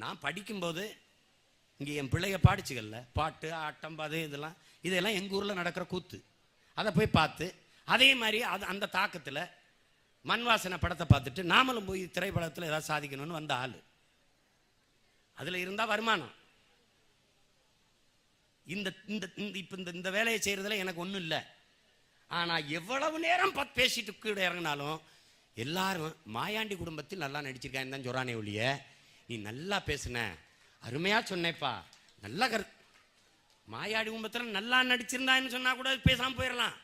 நான் படிக்கும்போது இங்கே என் பிள்ளைய பாடிச்சுக்கல, பாட்டு ஆட்டம் பாது இதெல்லாம் எங்கள் ஊரில் நடக்கிற கூத்து. அதை போய் பார்த்து அதே மாதிரி அந்த தாக்கத்தில் மண் வாசனை படத்தை பார்த்துட்டு நாமளும் போய் திரைப்படத்தில் ஏதாவது சாதிக்கணும்னு வந்த ஆள். அதில் இருந்தால் வருமானம். இந்த வேலையை செய்கிறதுல எனக்கு ஒன்றும் இல்லை. ஆனால் எவ்வளவு நேரம் பேசிட்டு கூட இறங்கினாலும் எல்லாரும் மாயாண்டி குடும்பத்தில் நல்லா நடிச்சிருக்கான்னு தான் சொல்றானே ஒழிய, நீ நல்லா பேசுன, அருமையா சொன்னேப்பா, நல்லா மாயாண்டி குடும்பத்தில் நல்லா நடிச்சிருந்தான்னு சொன்னா கூட பேசாம போயிடலாம்.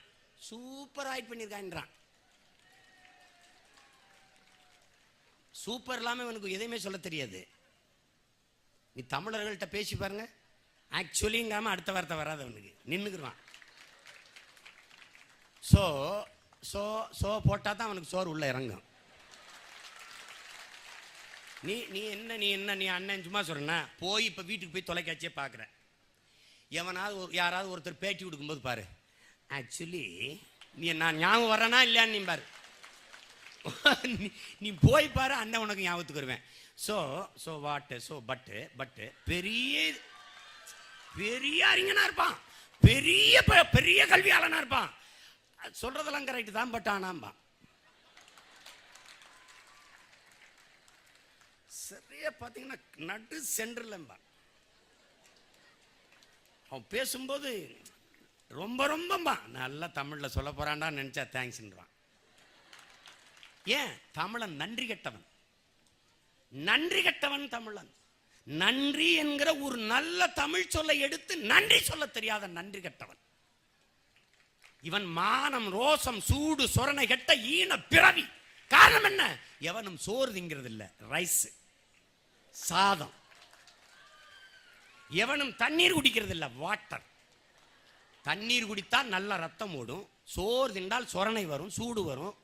Super act பண்ணியிருக்கான்றான். சூப்பர் இல்லாமல் இவனுக்கு எதையுமே சொல்ல தெரியாது. நீ தமிழர்கள்ட்ட பேசி பாருங்க, ஆக்சுவலிங்காம அடுத்த வார்த்தை வராது அவனுக்கு, நின்றுக்குறான். ஸோ போட்டால் தான் அவனுக்கு சோறு உள்ள இறங்கும். நீ என்ன நீ அண்ணன் சும்மா சொல்றேன்னா போய் இப்போ வீட்டுக்கு போய் தொலைக்காட்சியே பார்க்குற, யாராவது ஒருத்தர் பேட்டி கொடுக்கும்போது பாரு, ஆக்சுவலி நீ நான் ஞாபகம் வர்றேனா இல்லையான்னு நீ பாரு. நீ போய் பாரு, அண்ணன் உனக்கு ஞாபகத்துக்கு வருவேன். ஸோ வாட்டு ஸோ பட்டு பெரிய அறிஞனா இருப்பான், பெரிய கல்வியாளனா இருப்பான். சொல்றதெல்லாம் கரெக்ட் தான், பட் ஆனாம்பா சரியா பார்த்தீங்கன்னா நடு சென்டர்லம்பா. அவன் பேசும்போது ரொம்பம்பா நல்லா தமிழில் சொல்ல போறான்டா நினைச்சா தேங்க்ஸ்ன்றான். ஏன்? தமிழன் நன்றி கெட்டவன் தமிழன். நன்றி என்கிற ஒரு நல்ல தமிழ் சொல்லை எடுத்து நன்றி சொல்ல தெரியாத நன்றி கெட்டவன் இவன். மானம் ரோசம் சூடு சொரணை கெட்ட ஈன பிறவி. காரணம் என்ன? எவனும் சோறு திங்கிறது இல்ல, ரைஸ் சாதம். எவனும் தண்ணீர் குடிக்கிறது இல்ல, வாட்டர். தண்ணீர் குடித்தா நல்ல ரத்தம் ஓடும், சோறு தின்றால் சொரணை வரும், சூடு வரும்.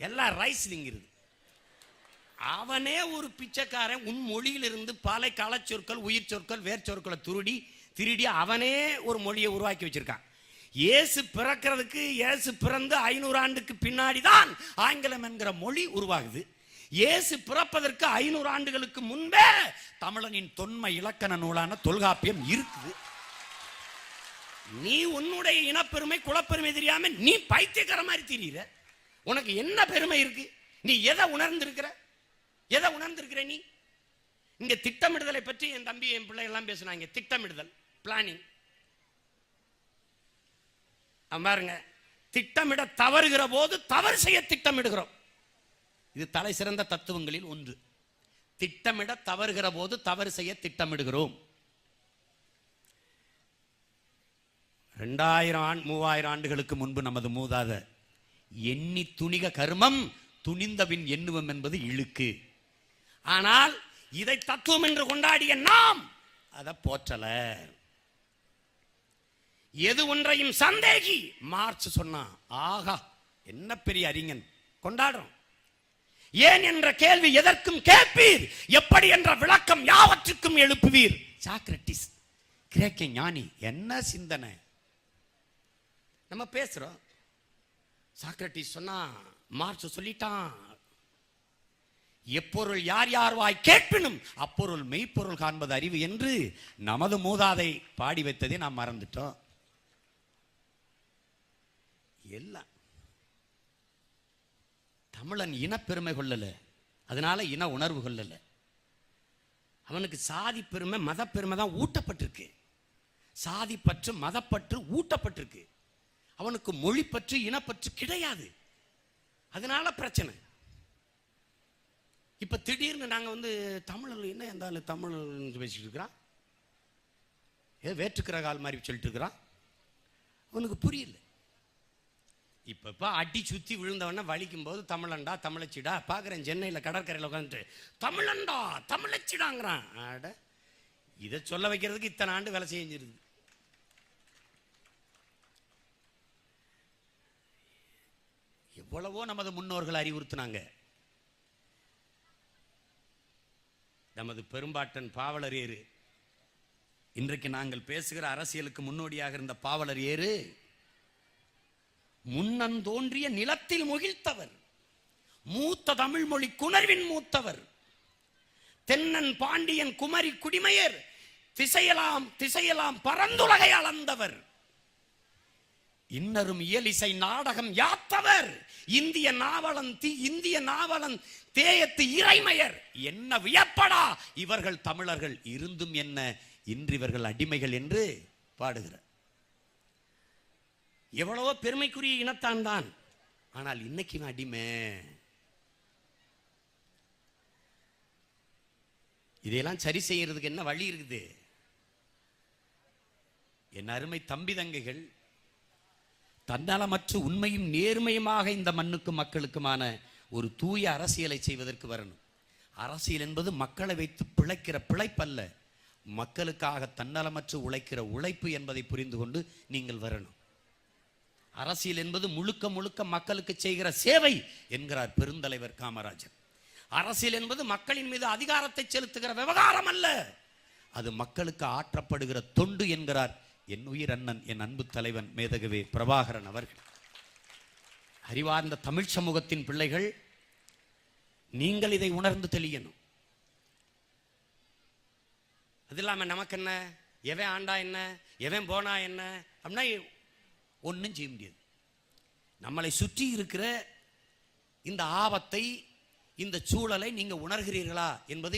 எல்லாம் ரைஸ் திங்கிறது. அவனே ஒரு பிச்சைக்காரன். உன் மொழியிலிருந்து பல களச்சொற்கள், உயிர் சொற்கள், வேர் சொற்களை திருடி அவனே ஒரு மொழியை உருவாக்கி வச்சிருக்கான். இயேசு பிறக்கிறதுக்கு, இயேசு பிறந்து 500 ஆண்டுக்கு பின்னாடி தான் ஆங்கிலம் என்கிற மொழி உருவாகுது. இயேசு பிறப்பதற்கு 500 ஆண்டுகளுக்கு முன்பே தமிழனின் தொன்மை இலக்கண நூலான தொல்காப்பியம் இருக்குது. நீ உன்னுடைய இனப்பெருமை குலப்பெருமை தெரியாம நீ பைத்தியக்கார மாதிரி தெரியுற. உனக்கு என்ன பெருமை இருக்கு? நீ எதை உணர்ந்திருக்கிற? நீ இங்க திட்டமிடுதலை பற்றி என் தம்பி என் பிள்ளை எல்லாம் பேசுனாங்க. திட்டமிடுதல், பிளானிங். பாருங்க, திட்டமிட தவறுகிற போது தவறு செய்ய திட்டமிடுகிறோம். இது தலை சிறந்த தத்துவங்களில் ஒன்று. திட்டமிட தவறுகிற போது தவறு செய்ய திட்டமிடுகிறோம். 2000-3000 ஆண்டுகளுக்கு முன்பு நமது மூதாதையர் எண்ணி துணிக கருமம் துணிந்தபின் எண்ணுவம் என்பது இழுக்கு. ஆனால் இதை தத்துவம் என்று கொண்டாடிய நாம் அதை போற்றல. எது ஒன்றையும் சந்தேகி மார்க்ஸ் சொன்னா, ஆகா என்ன பெரிய அறிஞன், கொண்டாடுறோம். ஏன் என்ற கேள்வி எதற்கும் கேட்பீர், எப்படி என்ற விளக்கம் யாவற்றுக்கும் எழுப்புவீர். சாக்ரட்டிஸ் கிரேக்க ஞானி, என்ன சிந்தனை நம்ம பேசுறோம். சாக்ரட்டிஸ் சொன்னா, மார்க்ஸ் சொல்லிட்டான், எப்பொருள் யார் யார் வாய் கேட்பினும் அப்பொருள் மெய்ப்பொருள் காண்பது அறிவு என்று நமது மூதாதை பாடி வைத்ததை நாம் மறந்துட்டோம். எல்லாம் தமிழன் இனப்பெருமை கொள்ளல, அதனால இன உணர்வு கொள்ளல. அவனுக்கு சாதி பெருமை மதப்பெருமை தான் ஊட்டப்பட்டிருக்கு. சாதி பற்று மதப்பற்று ஊட்டப்பட்டிருக்கு. அவனுக்கு மொழி பற்று இனப்பற்று கிடையாது. அதனால பிரச்சனை. இப்ப திடீர்னு நாங்க தமிழ் என்ன இருந்தாலும் தமிழ் பேசிட்டு இருக்கிறான், வேற்றுக்கிற கால் மாதிரி சொல்லிட்டு இருக்கிறான். அவனுக்கு புரியல. இப்ப அடி சுத்தி விழுந்தவன வலிக்கும் போது தமிழண்டா தமிழச்சிடா பாக்குறேன். சென்னையில் கடற்கரையில் உட்காந்துட்டு தமிழண்டா தமிழச்சிடாங்கிறான். ஆட, இதை சொல்ல வைக்கிறதுக்கு இத்தனை ஆண்டு வேலை செஞ்சிருது. எவ்வளவோ நமது முன்னோர்கள் அறிவுறுத்தினாங்க. நமது பெரும்பாட்டன் பாவலர் ஏறு, இன்றைக்கு நாங்கள் பேசுகிற அரசியலுக்கு முன்னோடியாக இருந்த பாவலர் ஏறு, முன்னந்தோன்றிய நிலத்தில் முகிழ்த்தவர், மூத்த தமிழ் மொழி குணர்வின் மூத்தவர், தென்னன் பாண்டியன் குமரி குடிமையர் திசையெல்லாம் பரந்துலகை அளந்தவர். இன்னரும் இயலிசை நாடகம் யாத்தவர். இந்திய நாவலன் தேயத்து இறைமையர். என்ன வியப்படா இவர்கள் தமிழர்கள் இருந்தும் என்ன இன்று இவர்கள் அடிமைகள் என்று பாடுகிறார். எவ்வளவோ பெருமைக்குரிய இனத்தான் தான், ஆனால் இன்னைக்கு அடிமை. இதையெல்லாம் சரி செய்யறதுக்கு என்ன வழி இருக்குது? என் அருமை தம்பி தங்கைகள், தன்னலமற்ற உண்மையும் நேர்மையுமாக இந்த மண்ணுக்கும் மக்களுக்குமான ஒரு தூய அரசியலை செய்வதற்கு வரணும். அரசியல் என்பது மக்களை வைத்து பிழைக்கிற பிழைப்பல்ல, மக்களுக்காக தன்னலமற்று உழைக்கிற உழைப்பு என்பதை புரிந்து கொண்டு நீங்கள் வரணும். அரசியல் என்பது முழுக்க முழுக்க மக்களுக்கு செய்கிற சேவை என்கிறார் பெருந்தலைவர் காமராஜர். அரசியல் என்பது மக்களின் மீது அதிகாரத்தை செலுத்துகிற விவகாரம் அல்ல, அது மக்களுக்கு ஆற்றப்படுகிற தொண்டு என்கிறார் என் உயிர் அண்ணன், என் அன்பு தலைவன் மேதகவே பிரபாகரன் அவர்கள். அறிவார்ந்த தமிழ் சமூகத்தின் பிள்ளைகள், நீங்கள் இதை உணர்ந்து தெளியணும். அது இல்லாம நமக்கு என்ன, எவன் ஆண்டா என்ன, எவன் போனா என்ன அப்படின்னா ஒன்றும் செய்ய முடியாது. நம்மளை சுற்றி இருக்கிற இந்த ஆபத்தை, இந்த சூழலை நீங்க உணர்கிறீர்களா என்பது